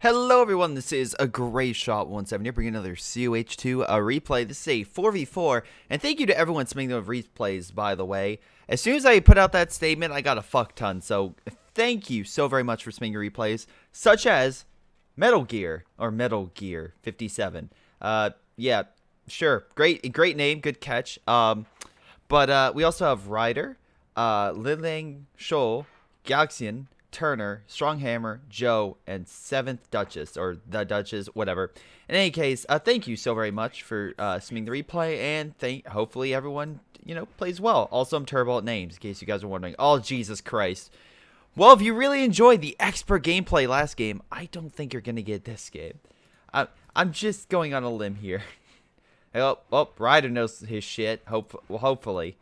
Hello everyone, this is a Greyshot17 here, bringing another COH2 replay. This is a 4v4, and thank you to everyone submitting those replays, by the way. As soon as I put out that statement, I got a fuck ton, so thank you so very much for submitting your replays, such as Metal Gear 57. Yeah, sure, great name, good catch. But we also have Ryder, Liling, Shoal, Galaxian, Turner, Stronghammer, Joe, and 7th Duchess, or the Duchess, whatever. In any case, thank you so very much for submitting the replay, and hopefully everyone, plays well. Also, I'm terrible at names, in case you guys are wondering. Oh, Jesus Christ. Well, if you really enjoyed the expert gameplay last game, I don't think you're going to get this game. I'm just going on a limb here. Oh, Ryder knows his shit, hopefully.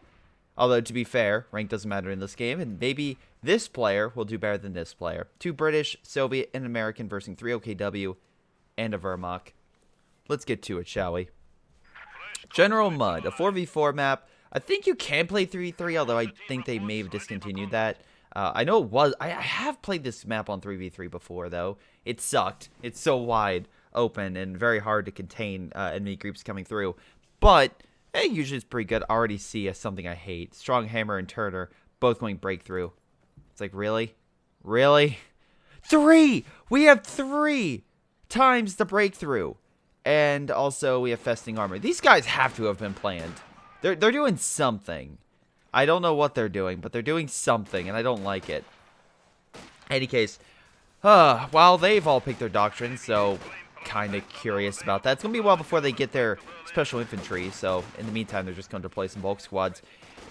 Although, to be fair, rank doesn't matter in this game, and maybe this player will do better than this player. 2 British, Soviet, and American versus 3 OKW, and a Vermach. Let's get to it, shall we? General Mud, a 4v4 map. I think you can play 3v3, although I think they may have discontinued that. I know it was. I have played this map on 3v3 before, though. It sucked. It's so wide open and very hard to contain enemy groups coming through. But usually it's pretty good. I already see something I hate. Stronghammer and Turner both going breakthrough. It's like, really? Really? 3! We have 3 times the breakthrough. And also we have Festing Armor. These guys have to have been planned. They're doing something. I don't know what they're doing, but they're doing something, and I don't like it. Any case, well, they've all picked their doctrine, so kind of curious about that. It's going to be a while before they get their special infantry, so in the meantime, they're just going to deploy some bulk squads.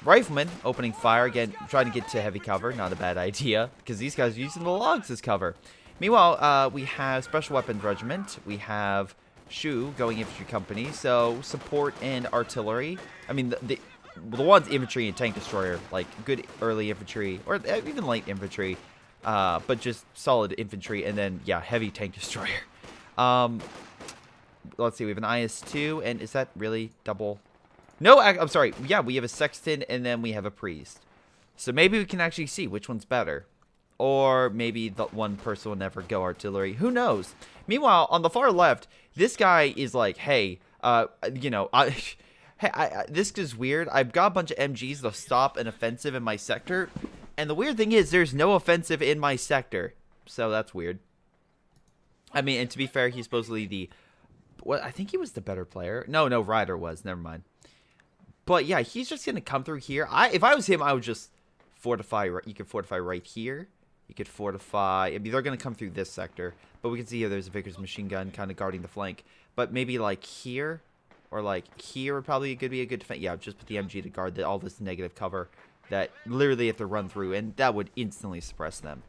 Riflemen opening fire, again, trying to get to heavy cover. Not a bad idea, because these guys are using the logs as cover. Meanwhile, we have Special Weapons Regiment. We have Shu going infantry company, so support and artillery. I mean, the ones infantry and tank destroyer, like good early infantry, or even late infantry, but just solid infantry, and then, yeah, heavy tank destroyer. Let's see, we have an IS-2, and is that really double? No, I'm sorry. Yeah, we have a sexton, and then we have a priest. So maybe we can actually see which one's better. Or maybe the one person will never go artillery. Who knows? Meanwhile, on the far left, this guy is like, hey, this is weird. I've got a bunch of MGs to stop an offensive in my sector. And the weird thing is, there's no offensive in my sector. So that's weird. I mean, and to be fair, he's supposedly I think he was the better player. No, Ryder was. Never mind. But yeah, he's just going to come through here. If I was him, I would just fortify. You could fortify right here. You could fortify. I mean, they're going to come through this sector. But we can see here there's a Vickers machine gun kind of guarding the flank. But maybe like here or like here would probably be a good defense. Yeah, just put the MG to guard all this negative cover that literally have to run through. And that would instantly suppress them.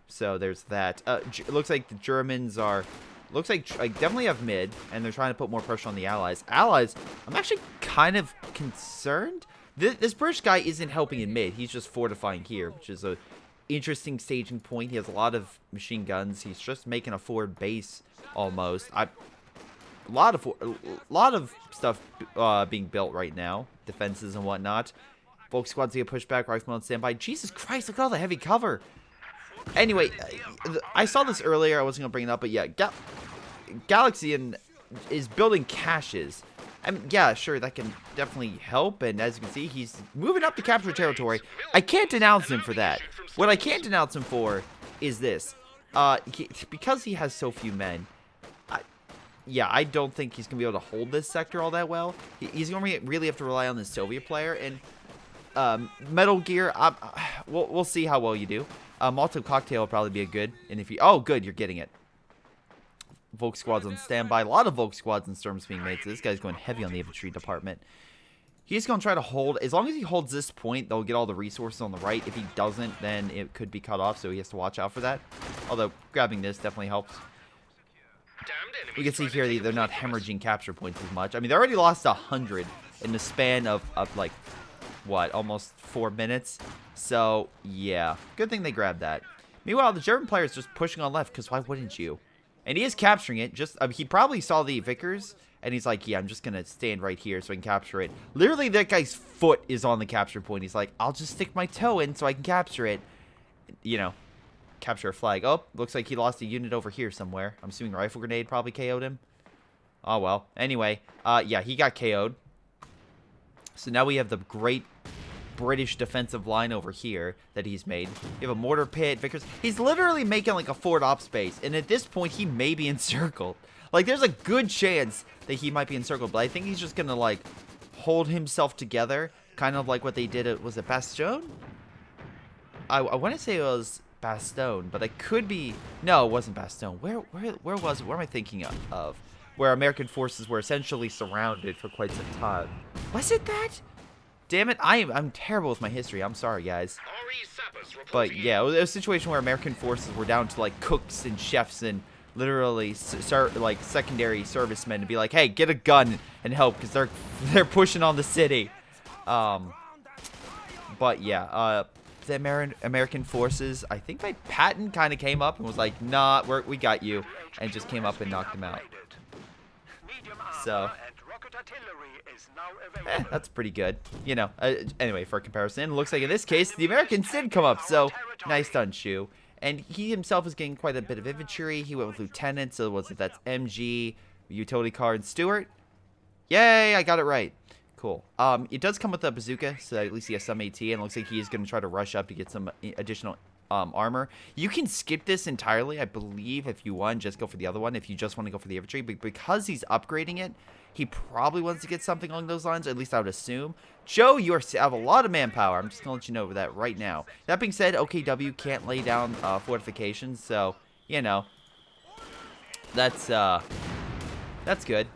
So there's that. It looks like the Germans are... Looks like I definitely have mid, and they're trying to put more pressure on the Allies. Allies, I'm actually kind of concerned. This British guy isn't helping in mid. He's just fortifying here, which is a interesting staging point. He has a lot of machine guns. He's just making a forward base almost. A lot of stuff being built right now, defenses and whatnot. Bulk squads get pushed back. Riflemen on standby. Jesus Christ! Look at all the heavy cover. Anyway, I saw this earlier. I wasn't going to bring it up, but yeah, Galaxian is building caches. I mean, yeah, sure, that can definitely help, and as you can see, he's moving up to capture territory. I can't denounce him for that. What I can't denounce him for is this. Because he has so few men, I don't think he's going to be able to hold this sector all that well. He's going to really have to rely on the Soviet player, and Metal Gear, we'll see how well you do. Molotov Cocktail will probably be a good. And if you... Oh, good. You're getting it. Volk squads on standby. A lot of Volk squads and storms being made. So this guy's going heavy on the infantry department. He's going to try to hold... As long as he holds this point, they'll get all the resources on the right. If he doesn't, then it could be cut off. So he has to watch out for that. Although, grabbing this definitely helps. We can see here they're not hemorrhaging capture points as much. I mean, they already lost 100 in the span of like... What, almost 4 minutes? So, yeah. Good thing they grabbed that. Meanwhile, the German player is just pushing on left, because why wouldn't you? And he is capturing it. He probably saw the Vickers, and he's like, yeah, I'm just going to stand right here so I can capture it. Literally, that guy's foot is on the capture point. He's like, I'll just stick my toe in so I can capture it. capture a flag. Oh, looks like he lost a unit over here somewhere. I'm assuming rifle grenade probably KO'd him. Oh, well. Anyway, yeah, he got KO'd. So now we have the great British defensive line over here that he's made. You have a mortar pit, Vickers. He's literally making like a forward op space, and at this point he may be encircled. Like there's a good chance that he might be encircled, but I think he's just gonna like hold himself together, kind of like what they did at, was it Bastion? I want to say it was Bastion, but it could be, no, it wasn't Bastion. Where was it? Where am I thinking of? Where American forces were essentially surrounded for quite some time. Was it that? Damn it, I'm terrible with my history. I'm sorry, guys. But yeah, it was a situation where American forces were down to like cooks and chefs and literally like secondary servicemen to be like, hey, get a gun and help because they're pushing on the city. But yeah, the American forces, I think my Patton kind of came up and was like, nah, we got you, and just came up and knocked him out. So that's pretty good, you know. Anyway, for comparison, it looks like in this case the Americans did come up, so nice done, Shu. And he himself is getting quite a bit of infantry. He went with lieutenant, so that's MG, utility car, and Stewart. Yay, I got it right. Cool. It does come with a bazooka, so at least he has some AT, and it looks like he's going to try to rush up to get some additional armor. You can skip this entirely, I believe, if you want. Just go for the other one if you just want to go for the infantry. But because he's upgrading it, he probably wants to get something along those lines, or at least I would assume. Joe, you have a lot of manpower. I'm just going to let you know that right now. That being said, OKW can't lay down fortifications, so, you know, that's good.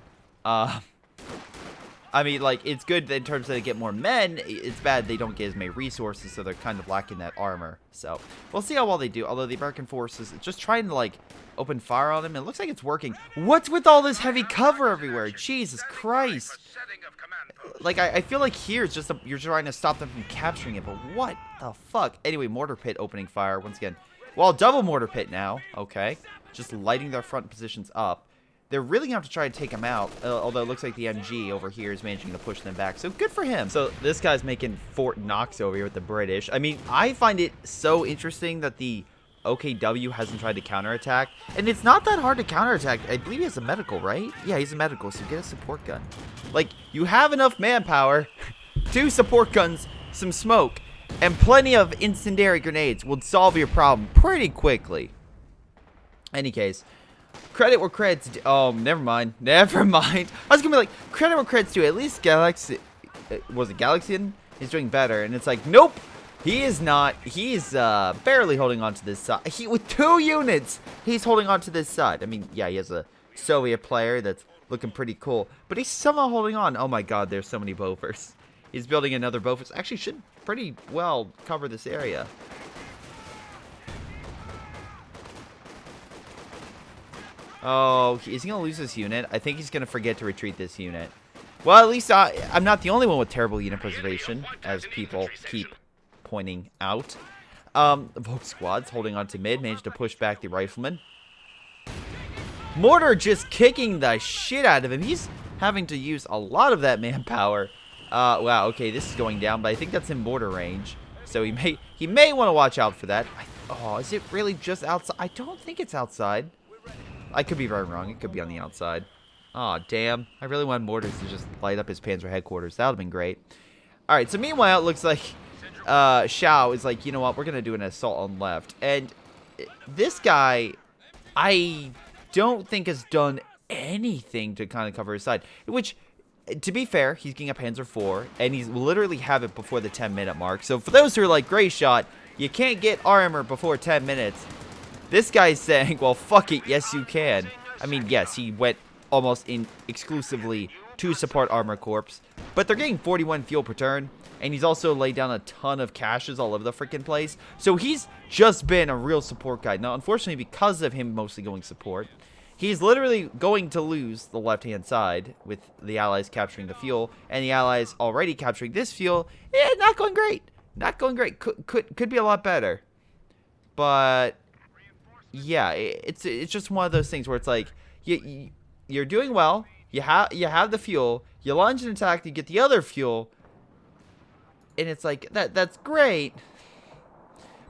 I mean, like, it's good in terms of they get more men. It's bad they don't get as many resources, so they're kind of lacking that armor. So, we'll see how well they do. Although the American forces just trying to, like, open fire on them. It looks like it's working. What's with all this heavy cover everywhere? Jesus Christ. Like, I feel like here it's just you're trying to stop them from capturing it, but what the fuck? Anyway, mortar pit opening fire once again. Well, double mortar pit now. Okay. Just lighting their front positions up. They're really going to have to try to take him out, although it looks like the MG over here is managing to push them back. So good for him. So this guy's making Fort Knox over here with the British. I mean, I find it so interesting that the OKW hasn't tried to counterattack. And it's not that hard to counterattack. I believe he has a medical, right? Yeah, he's a medical, so get a support gun. Like, you have enough manpower, 2 support guns, some smoke, and plenty of incendiary grenades will solve your problem pretty quickly. Any case, credit where credit's due. Oh, never mind. Never mind. I was gonna be like, credit where credit's due. At least Galaxy, was it Galaxian? He's doing better. And it's like, nope, he is not. He's barely holding on to this side. With 2 units, he's holding on to this side. I mean, yeah, he has a Soviet player that's looking pretty cool, but he's somehow holding on. Oh my God, there's so many Bofors. He's building another Bofors. Actually, should pretty well cover this area. Oh, is he going to lose this unit? I think he's going to forget to retreat this unit. Well, at least I'm not the only one with terrible unit preservation, as people keep pointing out. The Volk squad's holding on to mid, managed to push back the rifleman. Mortar just kicking the shit out of him. He's having to use a lot of that manpower. Wow, okay, this is going down, but I think that's in mortar range. So he may want to watch out for that. Oh, is it really just outside? I don't think it's outside. I could be very wrong. It could be on the outside. Aw, damn. I really wanted mortars to just light up his panzer headquarters. That would have been great. Alright, so meanwhile, it looks like Shao is like, you know what? We're going to do an assault on left. And this guy, I don't think has done anything to kind of cover his side. Which, to be fair, he's getting a Panzer IV, and he's literally have it before the 10-minute mark. So for those who are like Greyshot, you can't get armor before 10 minutes. This guy's saying, well, fuck it, yes you can. I mean, yes, he went almost exclusively to support Armor Corps, but they're getting 41 fuel per turn, and he's also laid down a ton of caches all over the freaking place. So he's just been a real support guy. Now, unfortunately, because of him mostly going support, he's literally going to lose the left-hand side with the Allies capturing the fuel, and the Allies already capturing this fuel. Not going great. Not going great. Could be a lot better. But yeah, it's just one of those things where it's like you're doing well. You have the fuel. You launch an attack. You get the other fuel, and it's like that's great.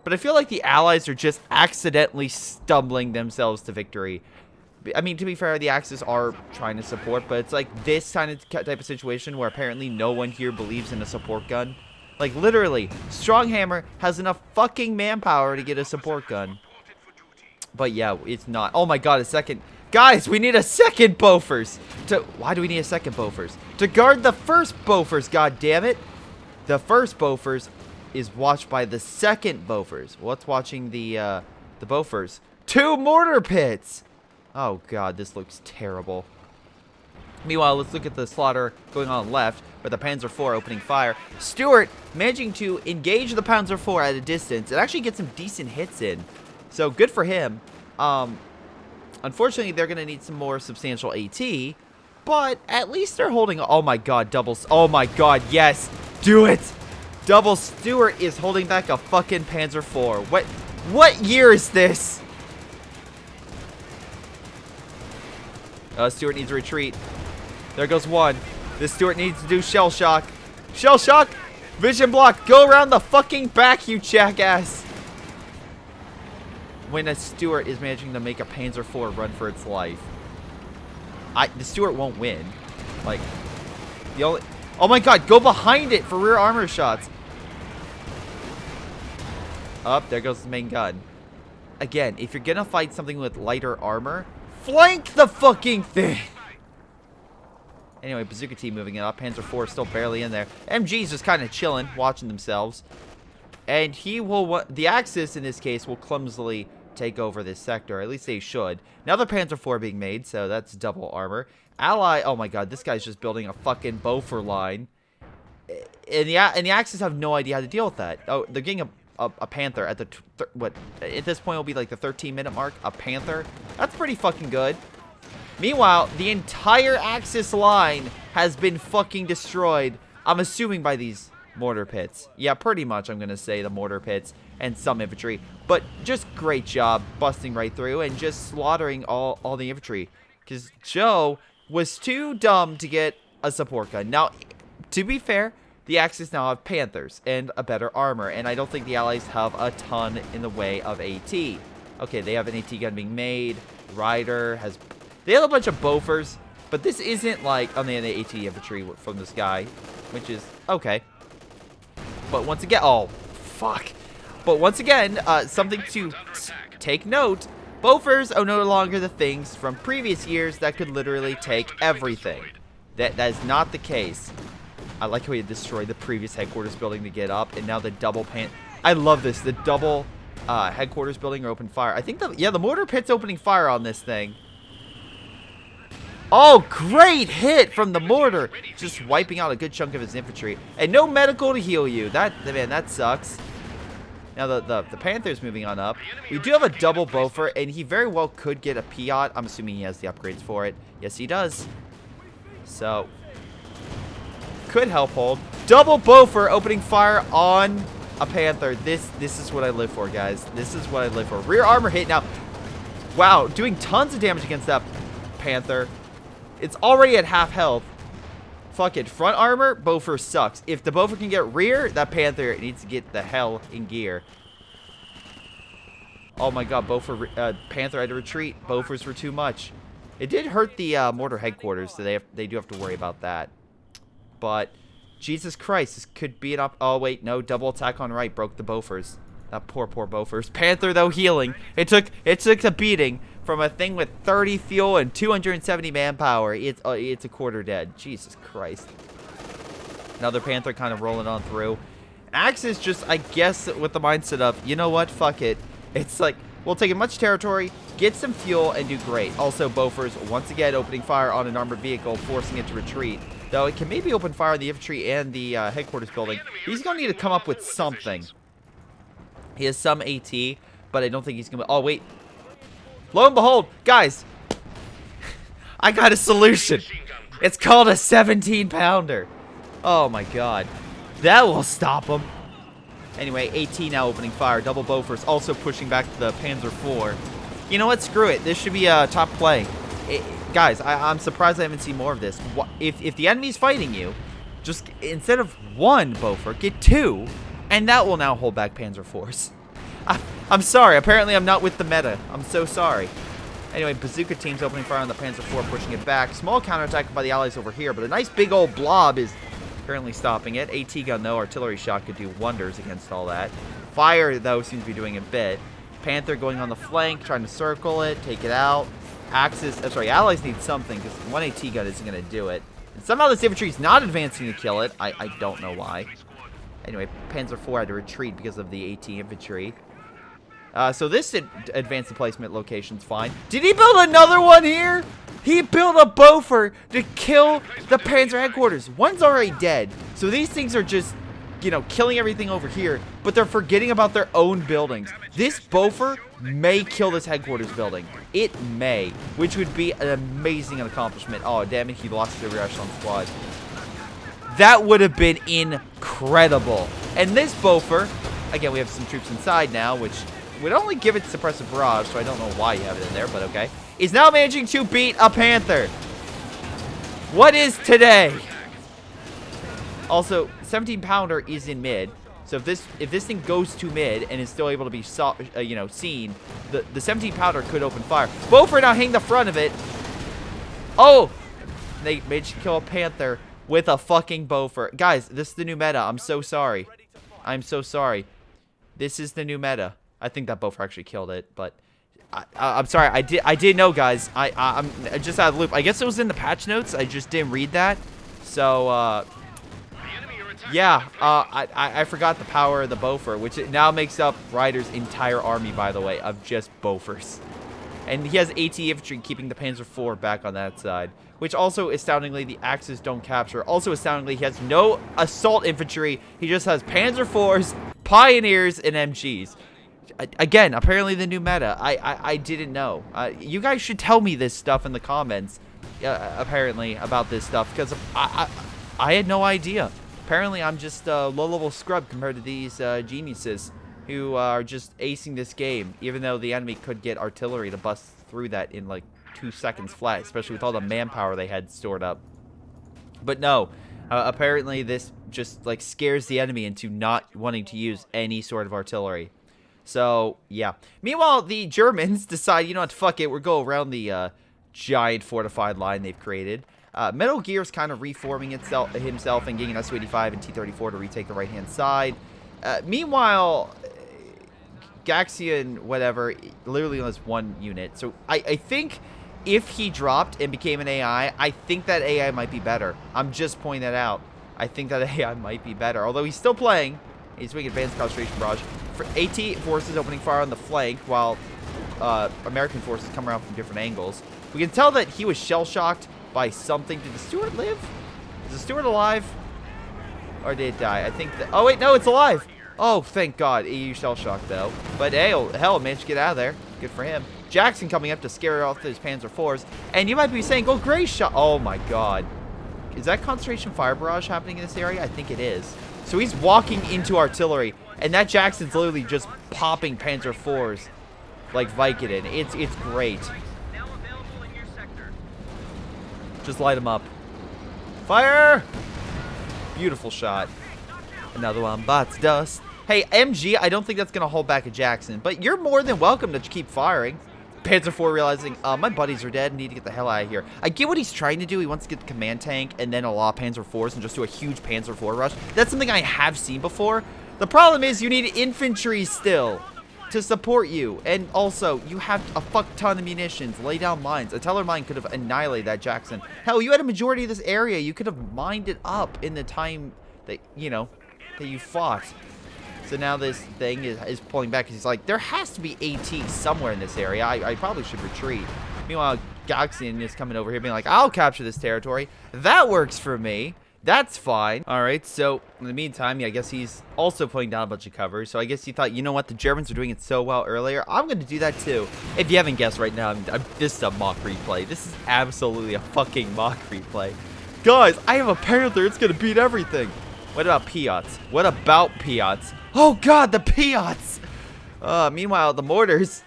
But I feel like the Allies are just accidentally stumbling themselves to victory. I mean, to be fair, the Axis are trying to support, but it's like this kind of type of situation where apparently no one here believes in a support gun. Like, literally, Stronghammer has enough fucking manpower to get a support gun. But yeah, it's not. Oh my god, a second. Guys, we need a second Bofors. Why do we need a second Bofors? To guard the first Bofors, god damn it. The first Bofors is watched by the second Bofors. What's watching the Bofors? 2 mortar pits! Oh god, this looks terrible. Meanwhile, let's look at the slaughter going on left, with the Panzer IV opening fire. Stuart managing to engage the Panzer IV at a distance and actually get some decent hits in. So, good for him. Unfortunately, they're going to need some more substantial AT, but at least they're holding... Oh my god, doubles. Oh my god, yes! Do it! Double Stuart is holding back a fucking Panzer IV. What year is this? Stuart needs to retreat. There goes one. This Stuart needs to do shell shock. Shell shock! Vision block! Go around the fucking back, you jackass! When a Stuart is managing to make a Panzer IV run for its life. The Stuart won't win. Like, the only... Oh my god, go behind it for rear armor shots. Up, there goes the main gun. Again, if you're gonna fight something with lighter armor, flank the fucking thing! Anyway, Bazooka team moving it up. Panzer IV still barely in there. MG's just kind of chilling, watching themselves. And he will... The Axis, in this case, will clumsily take over this sector. At least they should. Now the Panzer IV being made, so that's double armor. Ally... Oh my god, this guy's just building a fucking Bofors line. And the Axis have no idea how to deal with that. Oh, they're getting a Panther at the... At this point, it'll be like the 13-minute mark. A Panther. That's pretty fucking good. Meanwhile, the entire Axis line has been fucking destroyed. I'm assuming by these mortar pits. Yeah, pretty much I'm going to say the mortar pits and some infantry. But just great job busting right through and just slaughtering all the infantry. Because Joe was too dumb to get a support gun. Now, to be fair, the Axis now have Panthers and a better armor. And I don't think the Allies have a ton in the way of AT. Okay, they have an AT gun being made. Ryder has... They have a bunch of Bofors, but this isn't like on the AT infantry from this guy, which is okay. But once again, oh, fuck. But once again, something to take note, Bofors are no longer the things from previous years that could literally take everything. That is not the case. I like how he destroyed the previous headquarters building to get up, and now the double I love this. The double headquarters building are open fire. I think the mortar pit's opening fire on this thing. Oh, great hit from the mortar. Just wiping out a good chunk of his infantry. And no medical to heal you. Man, that sucks. Now, the Panther's moving on up. We do have a double Bofors, and he very well could get a Piat. I'm assuming he has the upgrades for it. Yes, he does. So, could help hold. Double Bofors opening fire on a Panther. This is what I live for, guys. This is what I live for. Rear armor hit now. Wow, doing tons of damage against that Panther. It's already at half health. Fuck it. Front armor, Bofors sucks. If the Bofors can get rear, that Panther needs to get the hell in gear. Oh my god, Panther had to retreat. Bofors were too much. It did hurt the mortar headquarters, so they do have to worry about that. But, Jesus Christ, this could be an oh wait, no, double attack on right broke the Bofors. That poor Bofors. Panther, though, healing. It took a beating from a thing with 30 fuel and 270 manpower. It's a quarter dead. Jesus Christ. Another Panther kind of rolling on through. Axis just, I guess, with the mindset of, you know what, fuck it. It's like, we'll take as much territory, get some fuel, and do great. Also, Bofors, once again, opening fire on an armored vehicle, forcing it to retreat. Though it can maybe open fire on the infantry and the headquarters building. He's going to need to come up with something. He has some AT, but I don't think he's going to... Oh, wait. Lo and behold, guys. I got a solution. It's called a 17-pounder. Oh, my God. That will stop him. Anyway, AT now opening fire. Double Bofors also pushing back the Panzer IV. You know what? Screw it. This should be a top play. Guys, I'm surprised I haven't seen more of this. If the enemy's fighting you, just instead of one Bofors, get two. And that will now hold back Panzer IVs. I'm sorry. Apparently, I'm not with the meta. I'm so sorry. Anyway, bazooka team's opening fire on the Panzer IV, pushing it back. Small counterattack by the allies over here, but a nice big old blob is currently stopping it. AT gun, though, artillery shot could do wonders against all that. Fire, though, seems to be doing a bit. Panther going on the flank, trying to circle it, take it out. Axis, allies need something, because one AT gun isn't going to do it. And somehow this infantry is not advancing to kill it. I don't know why. Anyway, Panzer IV had to retreat because of the AT infantry. So this advanced emplacement location's fine. Did he build another one here? He built a Boffer to kill the Panzer headquarters. One's already dead. So these things are just, you know, killing everything over here. But they're forgetting about their own buildings. This Boffer may kill this headquarters building. It may. Which would be an amazing accomplishment. Oh, damn it. He lost the rear echelon squad. That would have been incredible. And this Boffer, again, we have some troops inside now, which would only give it suppressive barrage, so I don't know why you have it in there, but okay. Is now managing to beat a Panther. What is today? Also, 17-pounder is in mid, so if this thing goes to mid and is still able to be seen, the 17-pounder could open fire. Boffer now hitting the front of it. Oh, they managed to kill a Panther with a fucking Boffer. Guys, this is the new meta. I'm so sorry. I'm so sorry. This is the new meta. I think that Boffer actually killed it, but I'm sorry. I did know, guys. I'm just out of the loop. I guess it was in the patch notes. I just didn't read that. So, yeah. I forgot the power of the Boffer, which it now makes up Ryder's entire army, by the way, of just Boffers. And he has AT infantry keeping the Panzer IV back on that side, which also, astoundingly, the Axis don't capture. Also, astoundingly, he has no assault infantry. He just has Panzer IVs, Pioneers, and MGs. Again, apparently the new meta. I didn't know. You guys should tell me this stuff in the comments, apparently, about this stuff, because I had no idea. Apparently, I'm just a low-level scrub compared to these geniuses who are just acing this game, even though the enemy could get artillery to bust through that in, like, 2 seconds flat, especially with all the manpower they had stored up. But no, apparently this just, like, scares the enemy into not wanting to use any sort of artillery. So, yeah. Meanwhile, the Germans decide, you know what, fuck it, we'll go around the giant fortified line they've created. Metal Gear's kind of reforming himself and getting an Su-85 and T-34 to retake the right-hand side. Meanwhile, Gaxian, whatever, literally has 1 unit. So, I think if he dropped and became an AI, I think that AI might be better. I'm just pointing that out. I think that AI might be better. Although he's still playing. He's doing advanced concentration barrage. For AT forces opening fire on the flank, while American forces come around from different angles. We can tell that he was shell-shocked by something. Did the Stewart live? Is the Stewart alive? Or did it die? I think that... Oh, wait, no, it's alive! Oh, thank God. EU shell-shocked, though. But, hey, hell, managed to get out of there. Good for him. Jackson coming up to scare off his Panzer IVs. And you might be saying, go Greyshot. Oh, my God. Is that concentration fire barrage happening in this area? I think it is. So he's walking into artillery, and that Jackson's literally just popping Panzer IVs like Vicodin. It's great. Just light him up. Fire! Beautiful shot. Another one bites dust. Hey, MG, I don't think that's going to hold back a Jackson, but you're more than welcome to keep firing. Panzer IV realizing, my buddies are dead, need to get the hell out of here. I get what he's trying to do. He wants to get the command tank and then a lot of Panzer IVs and just do a huge Panzer IV rush. That's something I have seen before. The problem is you need infantry still to support you. And also, you have a fuck ton of munitions. Lay down mines. A Teller mine could have annihilated that Jackson. Hell, you had a majority of this area. You could have mined it up in the time that, you know, that you fought. So now this thing is pulling back because he's like, there has to be AT somewhere in this area. I probably should retreat. Meanwhile, Gaxian is coming over here being like, I'll capture this territory. That works for me. That's fine. All right, so in the meantime, yeah, I guess he's also putting down a bunch of cover. So I guess he thought, you know what, the Germans were doing it so well earlier. I'm going to do that too. If you haven't guessed right now, this is a mock replay. This is absolutely a fucking mock replay. Guys, I have a Panther. It's going to beat everything. What about Piats? What about Piats? Oh, God, the Piats! Meanwhile, the mortars,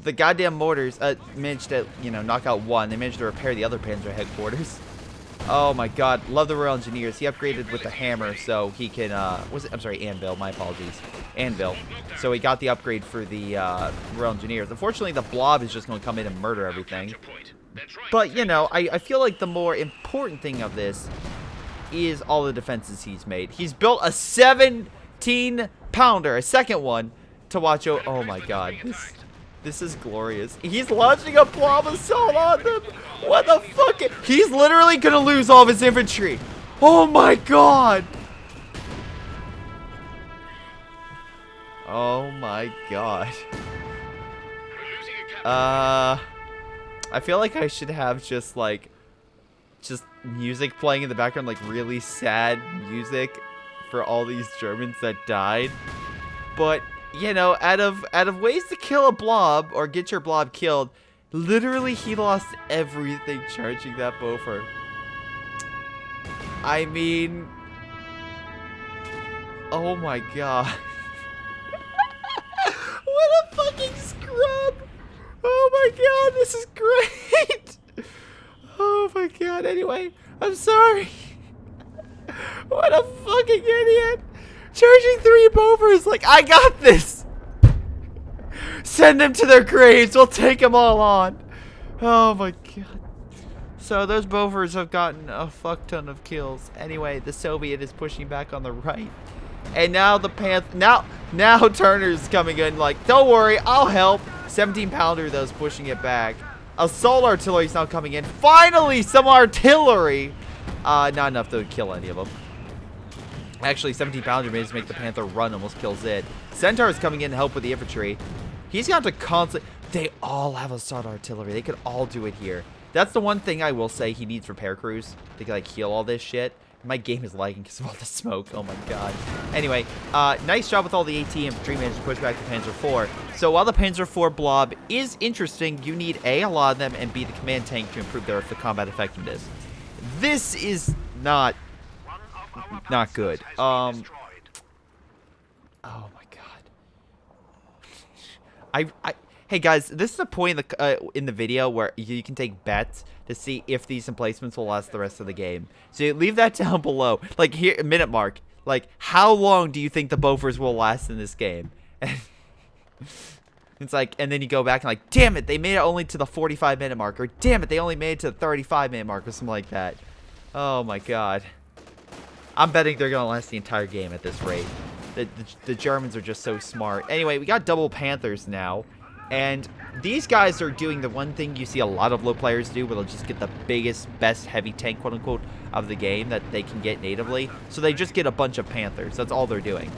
the goddamn mortars, managed to, you know, knock out one. They managed to repair the other Panzer headquarters. Oh my god, love the Royal Engineers. He upgraded with the hammer so he can, I'm sorry, anvil, my apologies. Anvil. So he got the upgrade for the Royal Engineers. Unfortunately, the blob is just going to come in and murder everything. But, you know, I feel like the more important thing of this is all the defenses he's made. He's built a 17-pounder, a second one, to watch over. Oh my god. This is glorious. He's launching a blob assault on them. What the fuck? He's literally going to lose all of his infantry. Oh my god. Oh my god. I feel like I should have just music playing in the background, like really sad music for all these Germans that died. But you know, out of ways to kill a blob or get your blob killed, literally he lost everything charging that Boffer. I mean, oh my god. What a fucking scrub. Oh my god, this is great. Oh my god, anyway, I'm sorry. What a fucking idiot. Charging 3 Bofers, like, I got this. Send them to their graves. We'll take them all on. Oh my god. So those Bofers have gotten a fuck ton of kills. Anyway, the Soviet is pushing back on the right. And now the Panther, now Turner's coming in like, don't worry, I'll help. 17-pounder though's pushing it back. Assault artillery is now coming in. Finally, some artillery. Not enough to kill any of them. Actually, 17-pounder managed to make the Panther run, almost kills it. Centaur is coming in to help with the infantry. He's got to constantly... They all have assault artillery. They could all do it here. That's the one thing I will say he needs repair crews to like heal all this shit. My game is lagging because of all the smoke. Oh my god. Anyway, nice job with all the AT infantry managed to push back the Panzer IV. So while the Panzer IV blob is interesting, you need A, a lot of them, and B, the command tank to improve the combat effectiveness. This is not good. Oh my god. Hey guys, this is a point in the video where you can take bets to see if these emplacements will last the rest of the game. So leave that down below. Like here, minute mark. Like, how long do you think the Bofers will last in this game? It's like, and then you go back and like, damn it, they made it only to the 45-minute mark, or damn it, they only made it to the 35-minute mark, or something like that. Oh my god. I'm betting they're gonna last the entire game at this rate. The Germans are just so smart. Anyway, we got double Panthers now. And these guys are doing the one thing you see a lot of low players do, where they'll just get the biggest, best heavy tank, quote-unquote, of the game that they can get natively. So they just get a bunch of Panthers. That's all they're doing.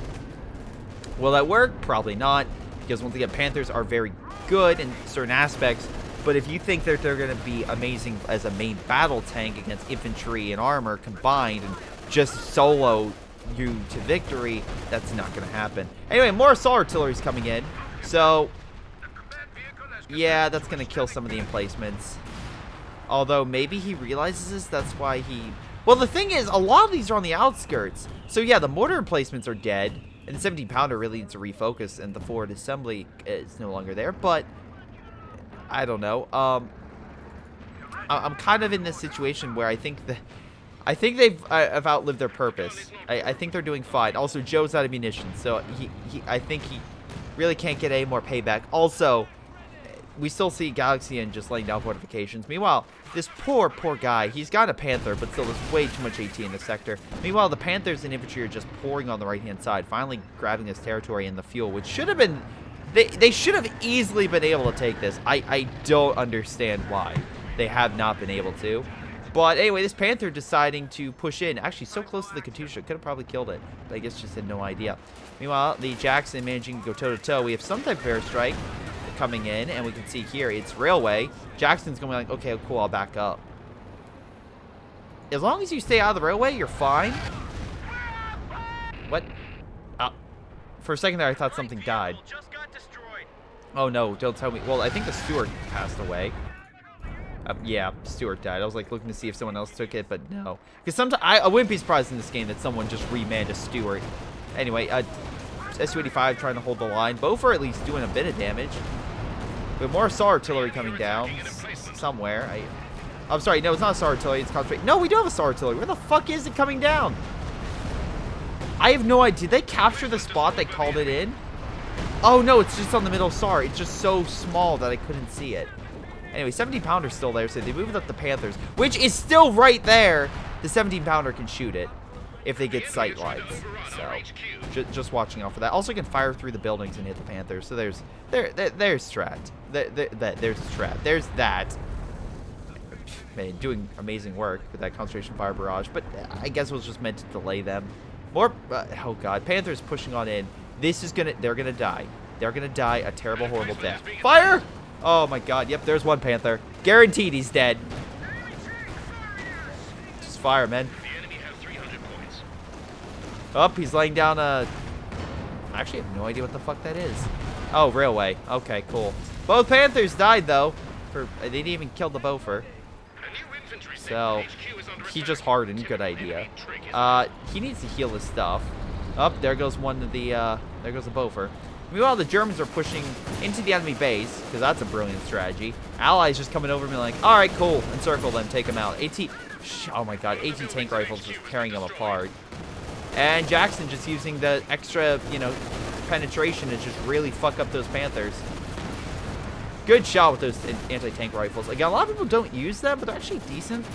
Will that work? Probably not. Because once again, Panthers are very good in certain aspects. But if you think that they're going to be amazing as a main battle tank against infantry and armor combined and just solo you to victory, that's not going to happen. Anyway, more assault artillery is coming in. So... yeah, that's going to kill some of the emplacements. Although, maybe he realizes this. That's why he... well, the thing is, a lot of these are on the outskirts. So, yeah, the mortar emplacements are dead. And the 17-pounder really needs to refocus. And the forward assembly is no longer there. But, I don't know. I'm kind of in this situation where I think they've have outlived their purpose. I think they're doing fine. Also, Joe's out of munitions. So, I think he really can't get any more payback. Also... we still see Galaxian just laying down fortifications. Meanwhile, this poor guy, he's got a Panther, but still there's way too much AT in the sector. Meanwhile, the Panthers and infantry are just pouring on the right-hand side, finally grabbing this territory and the fuel, which should have been... They should have easily been able to take this. I don't understand why they have not been able to. But anyway, this Panther deciding to push in. Actually, so close to the Katusha. Could have probably killed it, but I guess just had no idea. Meanwhile, the Jackson managing to go toe-to-toe. We have some type of airstrike coming in, and we can see here it's railway. Jackson's gonna be like, okay, cool, I'll back up. As long as you stay out of the railway, you're fine. What? For a second there, I thought something died. Oh no, don't tell me. Well, I think the steward passed away. Yeah, Stewart died. I was like looking to see if someone else took it, but no. Because sometimes I wouldn't be surprised in this game that someone just remanned a Stewart. Anyway, Su-85 trying to hold the line. Bofer at least doing a bit of damage. But more assault artillery coming down somewhere. I'm sorry, no, it's not a Star Artillery, it's concentration. No, we do have a Star Artillery. Where the fuck is it coming down? I have no idea. Did they capture the spot they called it in? Oh, no, it's just on the middle SAR. It's just so small that I couldn't see it. Anyway, 17-pounder's still there, so they moved up the Panthers, which is still right there. The 17-pounder can shoot it if they get sight lines. So, just watching out for that. Also, can fire through the buildings and hit the Panthers. So there's strat. There's strat. There's that. Man, doing amazing work with that concentration fire barrage, but I guess it was just meant to delay them. More. Oh God, Panthers pushing on in. This is gonna. They're gonna die. They're gonna die a terrible, horrible death. Fire! Oh my God. Yep, there's one Panther. Guaranteed he's dead. Just fire, man. Oh, he's laying down a... I actually have no idea what the fuck that is. Oh, railway. Okay, cool. Both Panthers died, though. They didn't even kill the Bofer. So, he just hardened. Good idea. He needs to heal his stuff. Oh, there goes one of the... there goes the Bofer. Meanwhile, the Germans are pushing into the enemy base, because that's a brilliant strategy. Allies just coming over and being like, alright, cool. Encircle them, take them out. Oh my God, AT tank rifles just tearing them apart. And Jackson just using the extra, you know, penetration to just really fuck up those Panthers. Good shot with those anti-tank rifles. Again, a lot of people don't use them, but they're actually decent.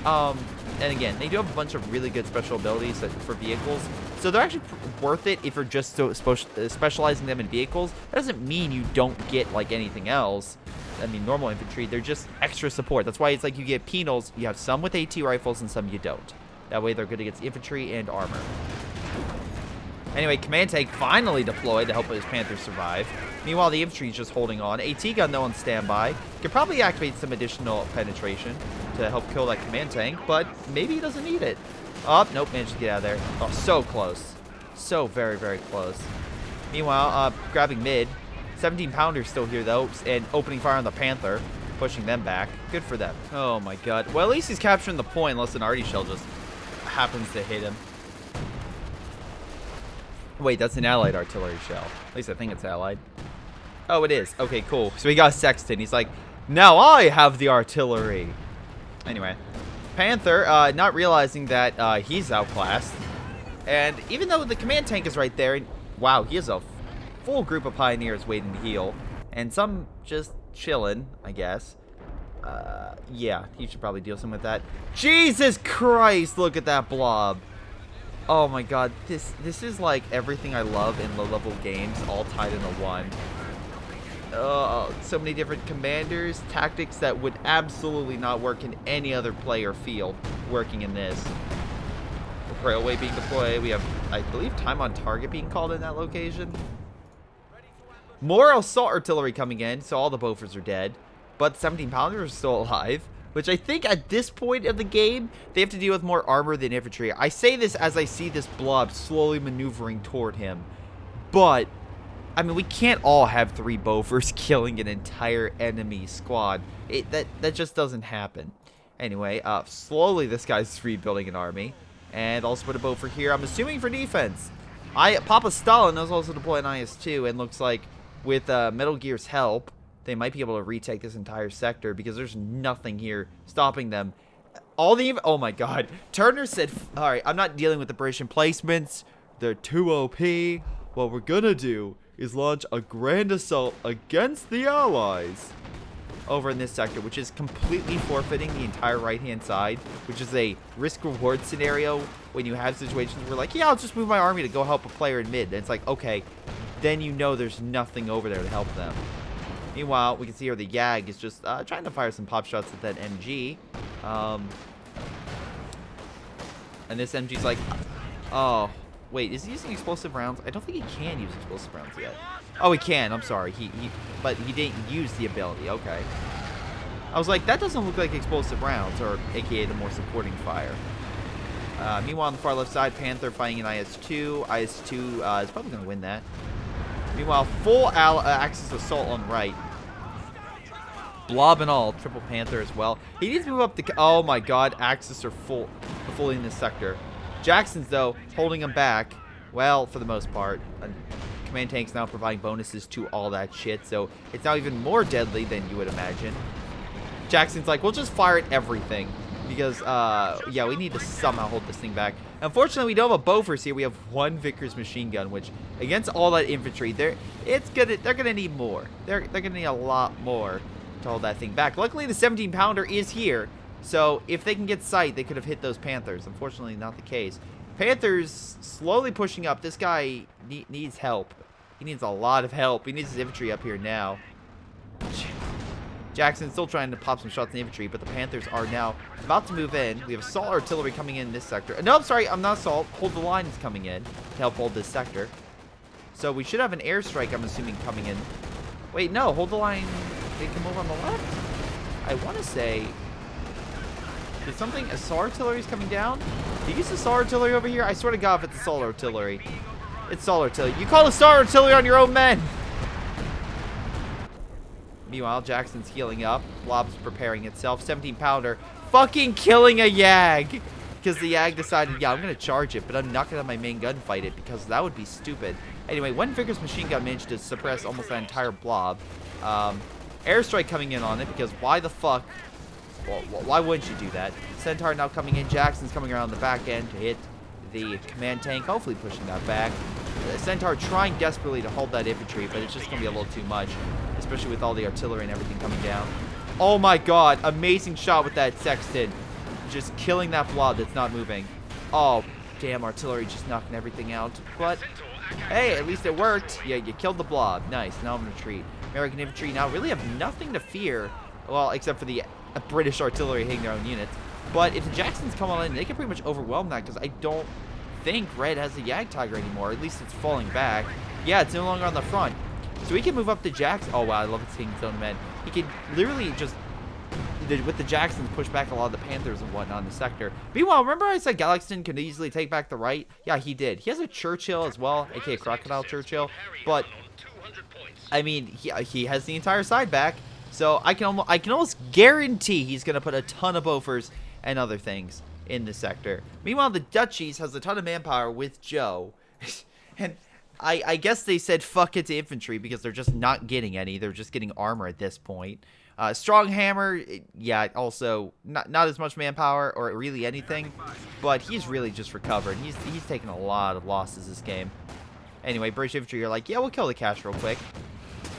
And again, they do have a bunch of really good special abilities for vehicles. So they're actually worth it if you're just specializing them in vehicles. That doesn't mean you don't get, like, anything else. I mean, normal infantry, they're just extra support. That's why it's like you get penals. You have some with AT rifles and some you don't. That way they're good against infantry and armor. Anyway, command tank finally deployed to help his Panthers survive. Meanwhile, the infantry is just holding on. AT gun, though, on standby. Could probably activate some additional penetration to help kill that command tank, but maybe he doesn't need it. Oh, nope, managed to get out of there. Oh, so close. So very, very close. Meanwhile, grabbing mid. 17-pounder still here, though, and opening fire on the Panther, pushing them back. Good for them. Oh, my God. Well, at least he's capturing the point, unless an arty shell just happens to hit him. Wait, that's an allied artillery shell. At least I think it's allied. Oh, it is. Okay, cool. So he got Sexton. He's like, now I have the artillery. Anyway, Panther, not realizing that he's outclassed. And even though the command tank is right there, and wow, he has a full group of pioneers waiting to heal. And some just chilling, I guess. Yeah, he should probably deal some with that. Jesus Christ, look at that blob. Oh my God, this is like everything I love in low-level games, all tied into one. So many different commanders, tactics that would absolutely not work in any other play or field, working in this. Railway being deployed. We have, I believe, time on target being called in that location. More assault artillery coming in, so all the Bofers are dead. But 17-pounders are still alive. Which I think at this point of the game, they have to deal with more armor than infantry. I say this as I see this blob slowly maneuvering toward him. But, I mean, we can't all have 3 Bofers killing an entire enemy squad. That just doesn't happen. Anyway, slowly this guy's rebuilding an army. And also put a Bofer here, I'm assuming for defense. Papa Stalin is also deploying IS-2, and looks like with Metal Gear's help, they might be able to retake this entire sector because there's nothing here stopping them. Oh my God. Turner said, all right, I'm not dealing with the British emplacements. They're too OP. What we're gonna do is launch a grand assault against the Allies over in this sector, which is completely forfeiting the entire right-hand side, which is a risk-reward scenario when you have situations where, like, yeah, I'll just move my army to go help a player in mid. And it's like, okay, then you know there's nothing over there to help them. Meanwhile, we can see here the Yag is just trying to fire some pop shots at that MG. And this MG's like, oh, wait, is he using explosive rounds? I don't think he can use explosive rounds yet. Oh, he can. I'm sorry. But he didn't use the ability. Okay. I was like, that doesn't look like explosive rounds, or AKA the more supporting fire. Meanwhile, on the far left side, Panther fighting an IS-2. IS-2 is probably going to win that. Meanwhile, full Axis assault on right. Blob and all, triple Panther as well. He needs to move up the... Oh my God, Axis are fully in this sector. Jackson's, though, holding him back. Well, for the most part. Command tank's now providing bonuses to all that shit, so it's now even more deadly than you would imagine. Jackson's like, we'll just fire at everything. Because, yeah, we need to somehow hold this thing back. Unfortunately, we don't have a Bofors here. We have one Vickers machine gun, which, against all that infantry, they're gonna need more. They're gonna need a lot more to hold that thing back. Luckily, the 17-pounder is here. So, if they can get sight, they could have hit those Panthers. Unfortunately, not the case. Panthers slowly pushing up. This guy needs help. He needs a lot of help. He needs his infantry up here now. Jackson's still trying to pop some shots in the infantry, but the Panthers are now about to move in. We have assault artillery coming in this sector. No, I'm sorry. I'm not assault. Hold the line is coming in to help hold this sector. So we should have an airstrike, I'm assuming, coming in. Wait, no. Hold the line. They come over on the left? I want to say... Is something... Assault artillery is coming down? Do you use assault artillery over here? I swear to God if it's assault artillery. It's assault artillery. You call assault artillery on your own men! Meanwhile, Jackson's healing up. Blob's preparing itself. 17-pounder. Fucking killing a Yag! Because the Yag decided, yeah, I'm going to charge it, but I'm not going to have my main gun fight it, because that would be stupid. Anyway, one Vickers machine gun managed to suppress almost that entire blob. Airstrike coming in on it, because why the fuck... Well, why wouldn't you do that? Centaur now coming in. Jackson's coming around the back end to hit the command tank, hopefully pushing that back. Centaur trying desperately to hold that infantry, but it's just going to be a little too much, especially with all the artillery and everything coming down. Oh my god, amazing shot with that sexton. Just killing that blob that's not moving. Oh, damn, artillery just knocking everything out. But, hey, at least it worked. Yeah, you killed the blob. Nice, now I'm going to retreat. American infantry now really have nothing to fear, well, except for the British artillery hitting their own units. But if the Jacksons come on in, they can pretty much overwhelm that, because I don't think Red has the Yag Tiger anymore. At least it's falling back. Yeah, it's no longer on the front. So he can move up the Jackson. Oh, wow, I love it seeing his own men. He could literally just, with the Jacksons, push back a lot of the Panthers and whatnot in the sector. Meanwhile, remember I said Galaxton could easily take back the right? Yeah, he did. He has a Churchill as well, aka Crocodile Churchill. But, I mean, he has the entire side back. So I can almost guarantee he's going to put a ton of Bofors and other things in the sector. Meanwhile, the Duchies has a ton of manpower with Joe. And I guess they said fuck it to infantry because they're just not getting any. They're just getting armor at this point. Strong Hammer, yeah, also not as much manpower or really anything. But he's really just recovered. He's taken a lot of losses this game. Anyway, British infantry are like, yeah, we'll kill the cash real quick.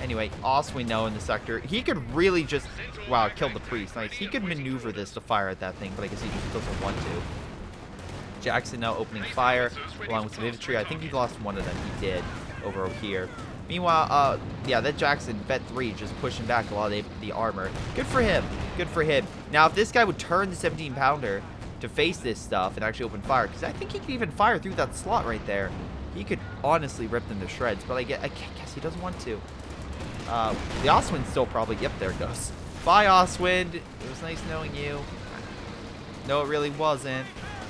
Anyway, Oswino in the sector. He could really just... Wow, killed the priest. Nice. He could maneuver this to fire at that thing, but I guess he just doesn't want to. Jackson now opening fire along with some infantry. I think he lost one of them. He did over here. Meanwhile, yeah, that Jackson, Bet 3, just pushing back a lot of the armor. Good for him. Good for him. Now, if this guy would turn the 17-pounder to face this stuff and actually open fire, because I think he could even fire through that slot right there, he could honestly rip them to shreds, but I guess he doesn't want to. The Oswind's still probably... Yep, there it goes. Bye, Oswind. It was nice knowing you. No, it really wasn't.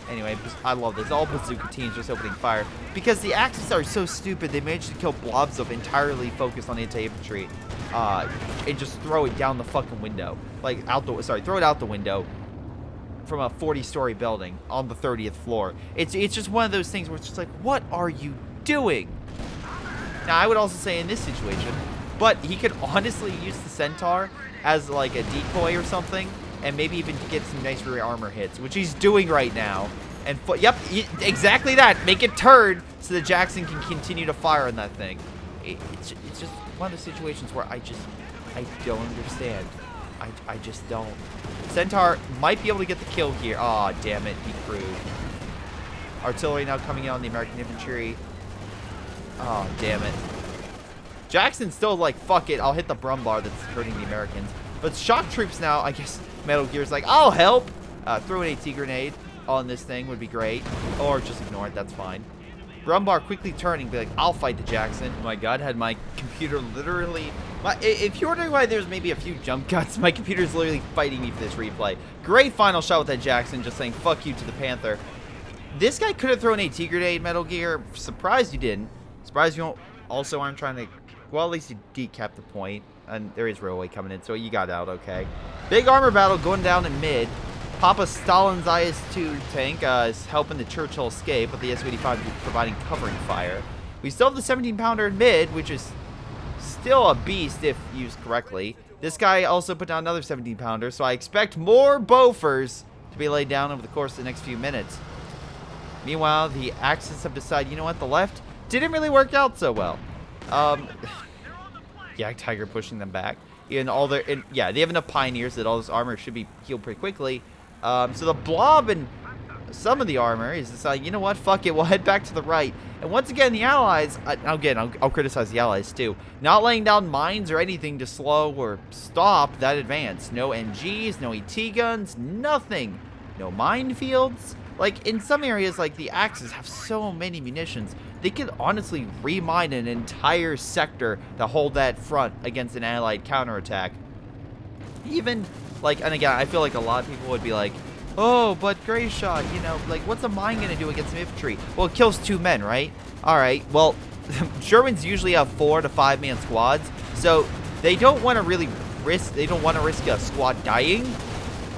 Anyway, I love this. All bazooka teams just opening fire. Because the Axis are so stupid, they managed to kill blobs of entirely focused on anti-infantry. And just throw it down the fucking window. Like, throw it out the window from a 40-story building on the 30th floor. It's just one of those things where it's just like, what are you doing? Now, I would also say in this situation... But he could honestly use the Centaur as like a decoy or something, and maybe even get some nice rear armor hits, which he's doing right now. And yep, exactly that. Make it turn so that Jackson can continue to fire on that thing. It's just one of those situations where I don't understand. I just don't. Centaur might be able to get the kill here. Aw, oh, damn it, he crewed. Artillery now coming in on the American infantry. Oh, damn it. Jackson's still like, fuck it, I'll hit the Brumbar that's hurting the Americans. But shock troops now, I guess Metal Gear's like, I'll help. Throw an AT grenade on this thing would be great. Or just ignore it, that's fine. Brumbar quickly turning, be like, I'll fight the Jackson. Oh my god, had my computer literally... if you're wondering why there's maybe a few jump cuts, my computer's literally fighting me for this replay. Great final shot with that Jackson, just saying, fuck you to the Panther. This guy could have thrown an AT grenade, Metal Gear. Surprised you didn't. Surprised you also aren't trying to... Well, at least you decap the point. And there is railway coming in, so you got out okay. Big armor battle going down in mid. Papa Stalin's IS-2 tank is helping the Churchill escape, but the Su-85 is providing covering fire. We still have the 17-pounder in mid, which is still a beast if used correctly. This guy also put down another 17-pounder, so I expect more Bofors to be laid down over the course of the next few minutes. Meanwhile, the Axis have decided, you know what, the left didn't really work out so well. Yak Tiger pushing them back. Yeah, they have enough pioneers that all this armor should be healed pretty quickly. So the blob and some of the armor is deciding, you know what, fuck it, we'll head back to the right. And once again, the allies, I'll criticize the allies too, not laying down mines or anything to slow or stop that advance. No MGs, no ET guns, nothing. No minefields. Like, in some areas, like, the Axis have so many munitions, they could honestly remine an entire sector to hold that front against an allied counterattack. Even, like, and again, I feel like a lot of people would be like, oh, but Greyshot, you know, like, what's a mine gonna do against some infantry? Well, it kills 2 men, right? Alright, well, Germans usually have 4 to 5 man squads, so they don't want to really risk, a squad dying.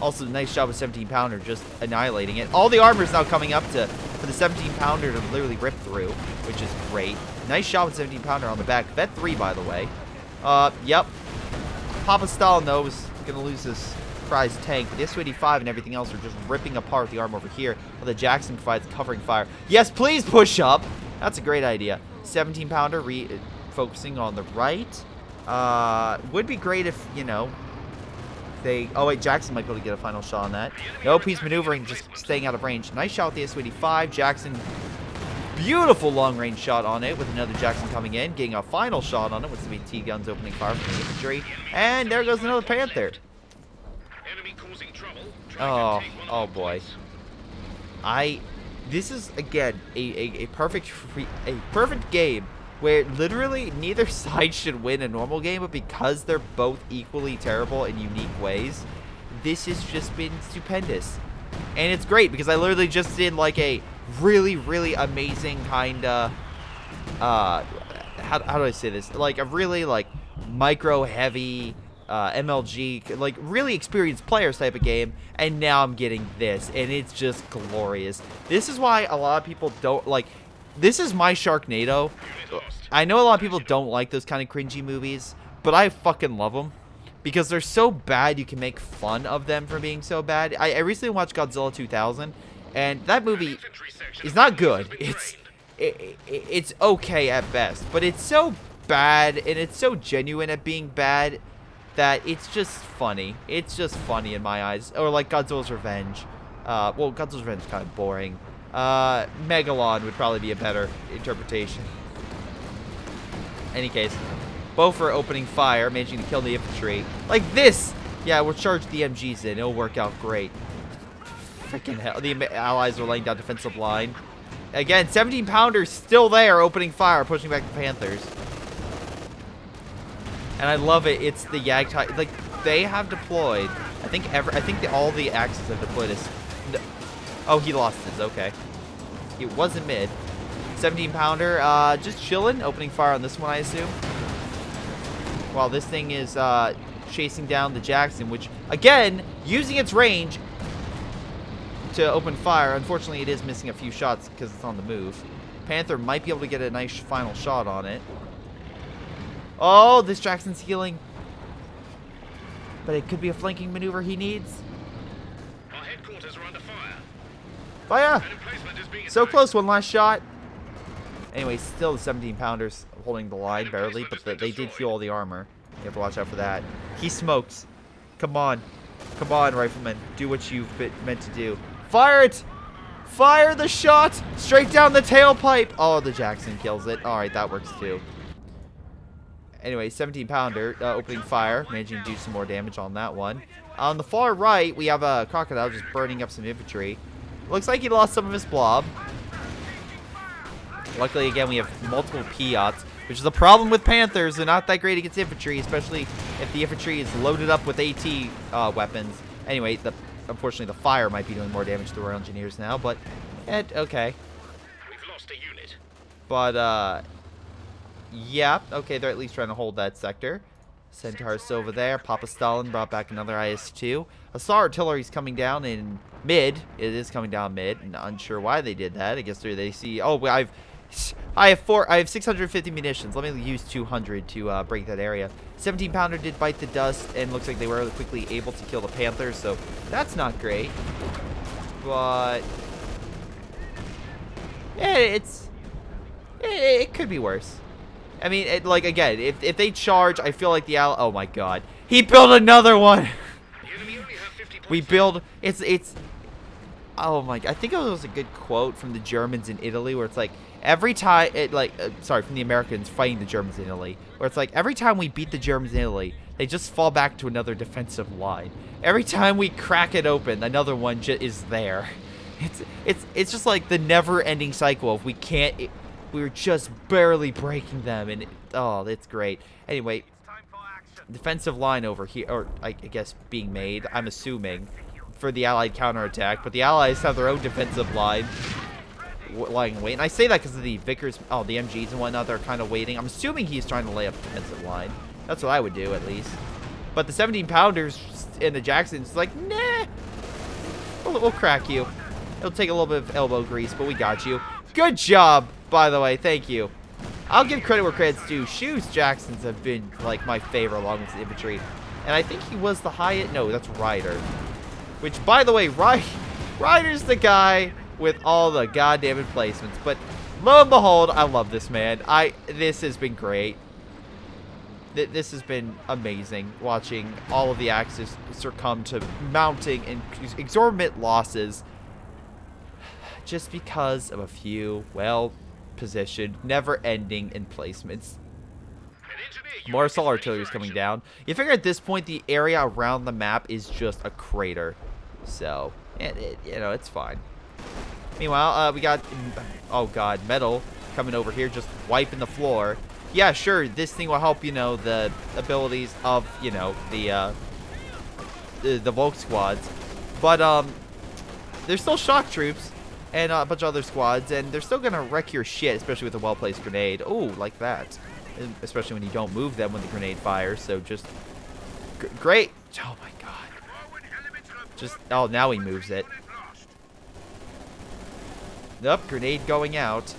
Also, nice job with 17-pounder just annihilating it. All the armor is now coming up for the 17-pounder to literally rip through, which is great. Nice shot with 17-pounder on the back. Vet 3, by the way. Yep. Papa Stalin, though, is going to lose his prized tank. But the Su-85 and everything else are just ripping apart the armor over here, while the Jackson provides covering fire. Yes, please push up! That's a great idea. 17-pounder focusing on the right. Would be great if, you know, oh wait, Jackson might be able to get a final shot on that. Nope, he's maneuvering, just staying out of range. Nice shot with the Su-85. Jackson, beautiful long-range shot on it with another Jackson coming in, getting a final shot on it with some AT guns opening fire from the infantry. And there goes another Panther. Oh boy. This is, again, a perfect game where literally neither side should win a normal game, but because they're both equally terrible in unique ways, this has just been stupendous. And it's great because I literally just did like a really, really amazing kind of, how do I say this? Like a really like micro heavy MLG, like really experienced players type of game, and now I'm getting this, and it's just glorious. This is why a lot of people don't like. This is my Sharknado. I know a lot of people don't like those kind of cringy movies, but I fucking love them because they're so bad you can make fun of them for being so bad. I recently watched Godzilla 2000, and that movie is not good. It's okay at best, but it's so bad and it's so genuine at being bad that it's just funny. It's just funny in my eyes. Or like Godzilla's Revenge. Well, Godzilla's Revenge is kind of boring. Megalon would probably be a better interpretation. Any case, Bofer opening fire, managing to kill the infantry. Like this! Yeah, we'll charge the MGs in. It'll work out great. Freaking hell. The allies are laying down defensive line. Again, 17-pounders still there, opening fire, pushing back the Panthers. And I love it. It's the Yagtai. Like, they have deployed. I think all the Axis have deployed this. Oh, he lost his. Okay. It wasn't mid. 17-pounder, just chilling, opening fire on this one, I assume. While this thing is chasing down the Jackson, which, again, using its range to open fire. Unfortunately, it is missing a few shots because it's on the move. Panther might be able to get a nice final shot on it. Oh, this Jackson's healing. But it could be a flanking maneuver he needs. Our headquarters are under fire. Fire! So close, one last shot. Anyway, still the 17-pounders holding the line barely, but they did fuel all the armor. You have to watch out for that. He smokes. Come on. Come on, rifleman. Do what you've been meant to do. Fire it! Fire the shot! Straight down the tailpipe! Oh, the Jackson kills it. Alright, that works too. Anyway, 17-pounder opening fire, managing to do some more damage on that one. On the far right, we have a crocodile just burning up some infantry. Looks like he lost some of his blob. Luckily, again, we have multiple Piats, which is a problem with Panthers. They're not that great against infantry, especially if the infantry is loaded up with AT weapons. Anyway, unfortunately, the fire might be doing more damage to our engineers now, but okay. We've lost a unit. But, yeah, okay, they're at least trying to hold that sector. Centaur's still over there. Papa Stalin brought back another IS-2. Hussar artillery's coming down in mid. It is coming down mid. And unsure why they did that. I guess they see... Oh, I have 650 munitions. Let me use 200 to break that area. 17 pounder did bite the dust, and looks like they were quickly able to kill the panther, so that's not great. But yeah, it could be worse. I mean, like again, if they charge, I feel like the oh my god, he built another one. We build it's. Oh my! I think it was a good quote from the Germans in Italy, where it's like every time sorry, from the Americans fighting the Germans in Italy, where it's like every time we beat the Germans in Italy, they just fall back to another defensive line. Every time we crack it open, another one is there. It's just like the never-ending cycle of we're just barely breaking them, and oh, it's great. Anyway, defensive line over here, or I guess being made, I'm assuming, for the Allied counterattack, but the Allies have their own defensive line lying in wait. And I say that because of the Vickers, the MGs and whatnot, they're kind of waiting. I'm assuming he's trying to lay up a defensive line. That's what I would do, at least. But the 17 pounders and the Jackson's like, nah, we'll crack you. It'll take a little bit of elbow grease, but we got you. Good job, by the way. Thank you. I'll give credit where credit's due. Shoes Jacksons have been, like, my favorite along with the infantry. And I think he was the highest. No, that's Ryder. Which, by the way, Ryder's the guy with all the goddamn emplacements. But lo and behold, I love this man. This has been great. This has been amazing, watching all of the Axis succumb to mounting and exorbitant losses just because of a few well-positioned, never-ending emplacements. More assault artillery is coming down. You figure at this point the area around the map is just a crater, so it's fine. Meanwhile, we got oh god, metal coming over here, just wiping the floor. Yeah, sure, this thing will help, the abilities of, the Volk squads. But, there's still shock troops and a bunch of other squads, and they're still gonna wreck your shit, especially with a well-placed grenade. Ooh, like that. Especially when you don't move them when the grenade fires, so just... Great! Oh my god. Oh, now he moves it. Nope, grenade going out.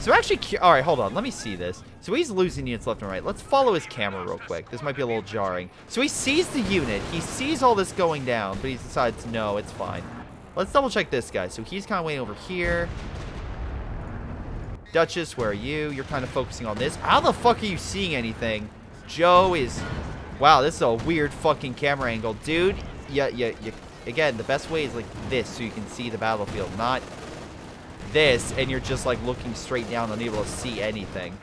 So actually, alright, hold on, let me see this. So he's losing units left and right. Let's follow his camera real quick. This might be a little jarring. So he sees the unit. He sees all this going down, but he decides, no, it's fine. Let's double check this guy. So he's kind of waiting over here. Duchess, where are you? You're kind of focusing on this. How the fuck are you seeing anything? Joe is... Wow, this is a weird fucking camera angle. Dude, yeah. Again, the best way is like this, so you can see the battlefield, not this, and you're just like looking straight down, unable to see anything.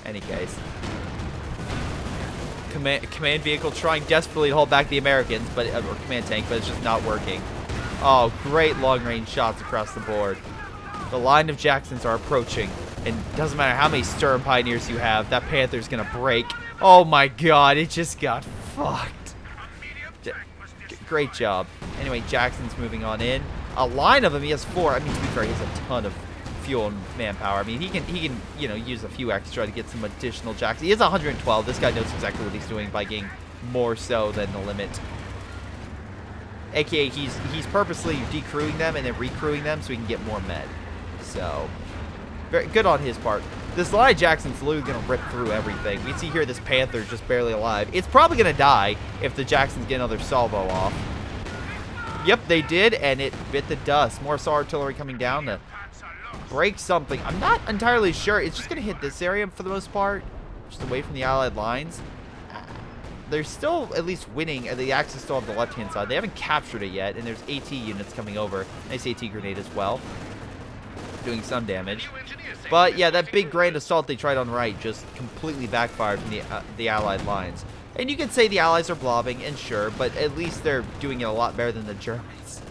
Any case. Command vehicle trying desperately to hold back the Americans, but or command tank, but it's just not working. Oh, great long-range shots across the board. The line of Jacksons are approaching, and doesn't matter how many Sturm Pioneers you have, that Panther's gonna break. Oh my god, it just got fucked. Great job. Anyway, Jackson's moving on in. A line of them, he has 4. I mean, to be fair, he has a ton of fuel and manpower. I mean, he can use a few extra to get some additional Jacksons. He has 112. This guy knows exactly what he's doing by getting more so than the limit. AKA, he's purposely decrewing them and then recrewing them so he can get more men. So, very good on his part. This line of Jackson's literally going to rip through everything. We see here this Panther just barely alive. It's probably going to die if the Jacksons get another salvo off. Yep, they did, and it bit the dust. More assault artillery coming down to break something. I'm not entirely sure. It's just going to hit this area for the most part, just away from the Allied lines. They're still at least winning, and the Axis still on the left-hand side. They haven't captured it yet, and there's AT units coming over. Nice AT grenade as well, doing some damage. But yeah, that big grand assault they tried on right just completely backfired from the Allied lines. And you can say the Allies are blobbing, and sure, but at least they're doing it a lot better than the Germans.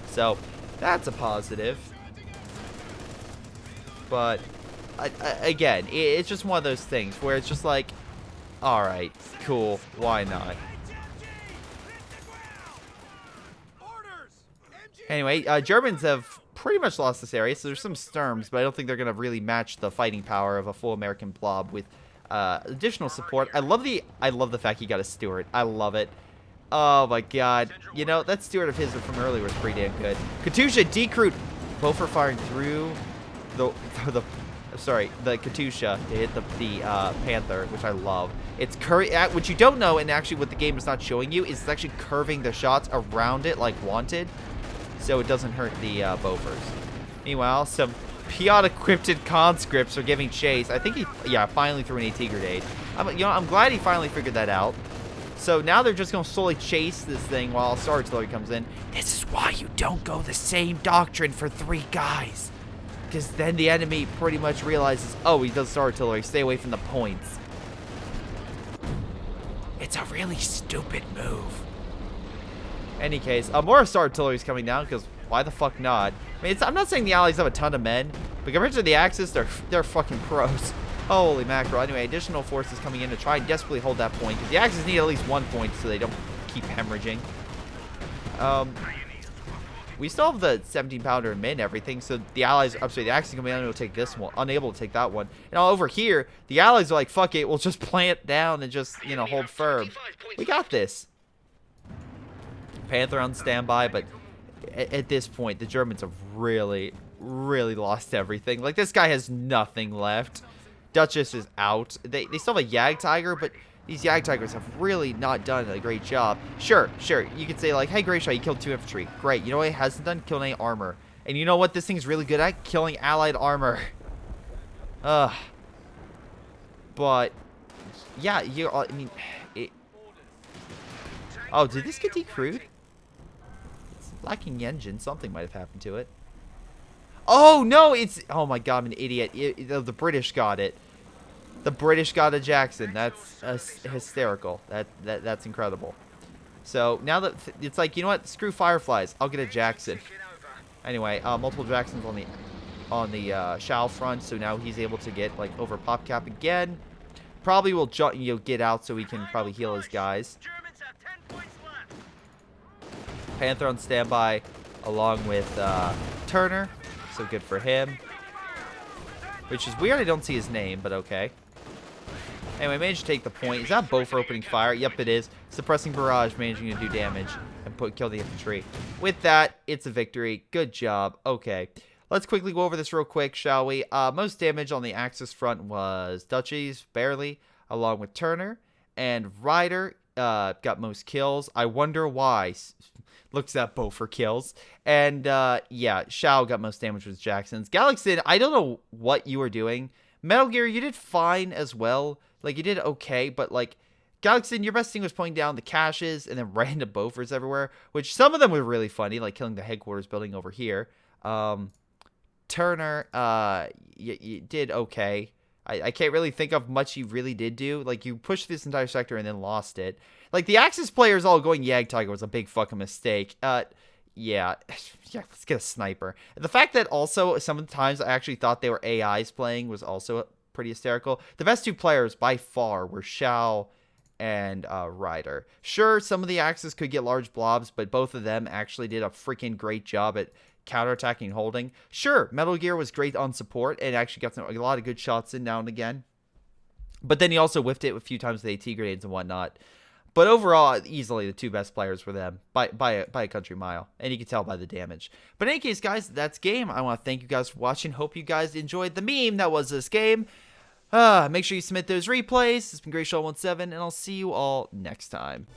So that's a positive. But again, it's just one of those things where it's just like, all right, cool, why not? Anyway, Germans have pretty much lost this area, so there's some Sturms, but I don't think they're going to really match the fighting power of a full American blob with additional support. I love the fact he got a Stuart. I love it. Oh my god. That Stuart of his from earlier was pretty damn good. Katusha decrewed both are firing through the Katusha to hit the Panther, which I love. It's what you don't know, and actually what the game is not showing you, is it's actually curving the shots around it like wanted, so it doesn't hurt the Bofers. Meanwhile, some Piot-equipped conscripts are giving chase. I think he, finally threw an AT grenade. I'm glad he finally figured that out. So now they're just going to slowly chase this thing while Star Artillery comes in. This is why you don't go the same doctrine for 3 guys. Because then the enemy pretty much realizes, oh, he does Star Artillery. Stay away from the points. It's a really stupid move. Any case, more Star Artillery is coming down because why the fuck not? I mean, I'm not saying the Allies have a ton of men, but compared to the Axis, they're fucking pros. Holy mackerel. Anyway, additional forces coming in to try and desperately hold that point, because the Axis need at least 1 point so they don't keep hemorrhaging. We still have the 17-pounder and mid and everything, so the Allies, the Axis are going to be unable to take this one, unable to take that one. And over here, the Allies are like, fuck it, we'll just plant down and just, hold firm. We got this. Panther on standby, but at this point, the Germans have really, really lost everything. Like, this guy has nothing left. Duchess is out. They still have a Jagdtiger, but these Jagdtigers have really not done a great job. Sure. You could say, like, hey, Greyshot, you killed 2 infantry. Great. You know what he hasn't done? Killed any armor. And you know what this thing's really good at? Killing allied armor. But, yeah, I mean, oh, did this get decrewed? It's lacking engine. Something might have happened to it. Oh, no, oh my god, I'm an idiot. The British got it. The British got a Jackson. That's hysterical. That's incredible. So now that it's like, you know what? Screw Fireflies. I'll get a Jackson. Anyway, multiple Jacksons on the Shao front. So now he's able to get like over PopCap again. Probably will get out so he can probably heal his guys. Panther on standby along with Turner. So good for him. Which is weird, I don't see his name, but okay. Anyway, managed to take the point. Is that Bow for opening fire? Yep, it is. Suppressing barrage, managing to do damage and kill the infantry. With that, it's a victory. Good job. Okay. Let's quickly go over this real quick, shall we? Most damage on the Axis front was Duchies, barely, along with Turner. And Ryder got most kills. I wonder why. Looks at Bow for kills. And, yeah, Shao got most damage with Jackson's. Galaxy, I don't know what you were doing. Metal Gear, you did fine as well. Like, you did okay, but, like, Galaxy, your best thing was pulling down the caches and then random Bofors everywhere, which some of them were really funny, like killing the headquarters building over here. Turner, you did okay. I can't really think of much you really did do. Like, you pushed this entire sector and then lost it. Like, the Axis players all going Jagdtiger was a big fucking mistake. Yeah, let's get a sniper. The fact that also sometimes I actually thought they were AIs playing was also pretty hysterical. The best 2 players by far were Shao and Ryder. Sure, some of the Axis could get large blobs, but both of them actually did a freaking great job at counterattacking and holding. Sure, Metal Gear was great on support and actually got a lot of good shots in now and again. But then he also whiffed it a few times with AT grenades and whatnot. But overall, easily the 2 best players were them by a country mile. And you can tell by the damage. But in any case, guys, that's game. I want to thank you guys for watching. Hope you guys enjoyed the meme that was this game. Make sure you submit those replays. This has been Greyshot17, and I'll see you all next time.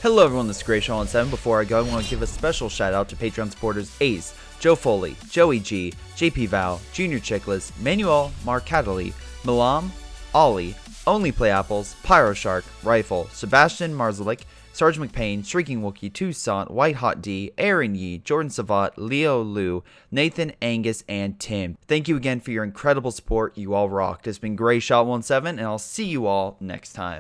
Hello, everyone. This is Greyshot17. Before I go, I want to give a special shout out to Patreon supporters Ace, Joe Foley, Joey G, JP Vaal, jrchicklis, Manuel, Mark Cataly, Milam, Ollie, Onlyplayapples, Pyroshark, Rifle, Sebastian Marzalik, sgtMcPain, Streakingwookie, Toussaint, WhiteHotD, Aaron Yee, Jordan Savat, Leo Liu, Nathan, Angus, and Tim. Thank you again for your incredible support. You all rocked. It's been Greyshot17, and I'll see you all next time.